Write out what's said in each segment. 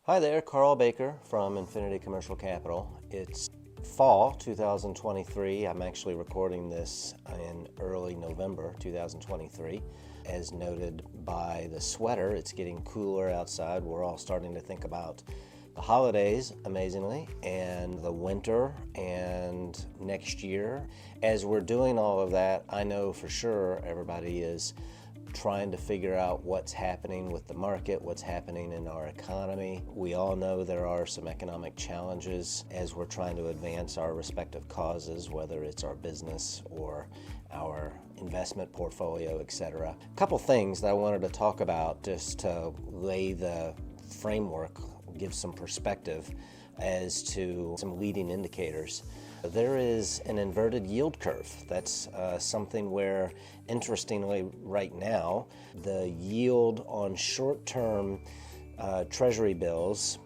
Hi there, Carl Baker from Infinity Commercial Capital. It's fall 2023. I'm actually recording this in early November 2023. As noted by the sweater, it's getting cooler outside. We're all starting to think about the holidays, amazingly, and the winter and next year. As we're doing all of that, I know for sure everybody is trying to figure out what's happening with the market, what's happening in our economy. We all know there are some economic challenges as we're trying to advance our respective causes, whether it's our business or our investment portfolio, etc. A couple things that I wanted to talk about just to lay the framework, give some perspective as to some leading indicators. There is an inverted yield curve. That's something where, interestingly, right now, the yield on short-term treasury bills,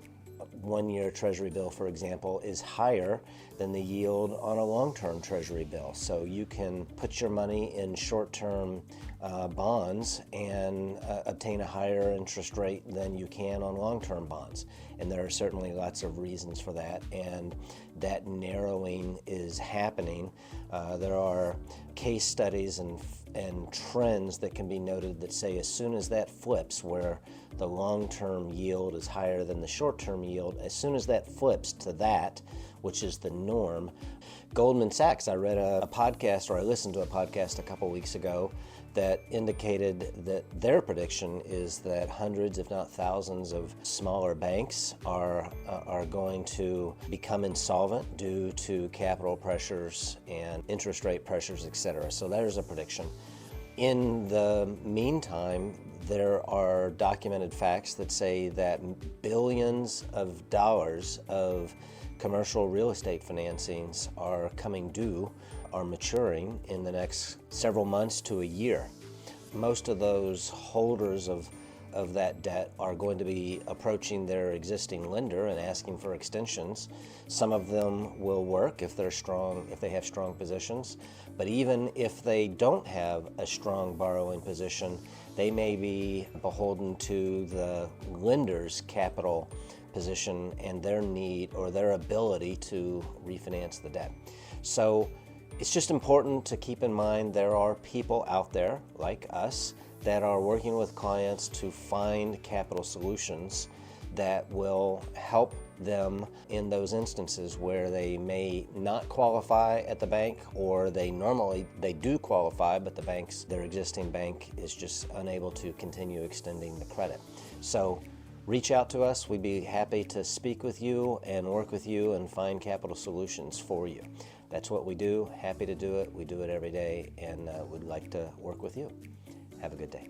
one-year treasury bill, for example, is higher than the yield on a long-term treasury bill. So you can put your money in short-term bonds and obtain a higher interest rate than you can on long-term bonds. And there are certainly lots of reasons for that, and that narrowing is happening. There are case studies and trends that can be noted that say as soon as that flips, where the long-term yield is higher than the short-term yield, as soon as that flips to that, which is the norm. Goldman Sachs, I read a podcast, or I listened to a podcast a couple weeks ago that indicated that their prediction is that hundreds, if not thousands, of smaller banks are going to become insolvent due to capital pressures and interest rate pressures, etc. So there's a prediction. In the meantime, there are documented facts that say that billions of dollars of commercial real estate financings are coming due, are maturing in the next several months to a year. Most of those holders of that debt are going to be approaching their existing lender and asking for extensions. Some of them will work if they're strong, if they have strong positions. But even if they don't have a strong borrowing position, they may be beholden to the lender's capital position and their need or their ability to refinance the debt. So it's just important to keep in mind there are people out there like us that are working with clients to find capital solutions that will help them in those instances where they may not qualify at the bank, or they do qualify, but their existing bank is just unable to continue extending the credit. So reach out to us. We'd be happy to speak with you and work with you and find capital solutions for you. That's what we do. Happy to do it. We do it every day, and would like to work with you. Have a good day.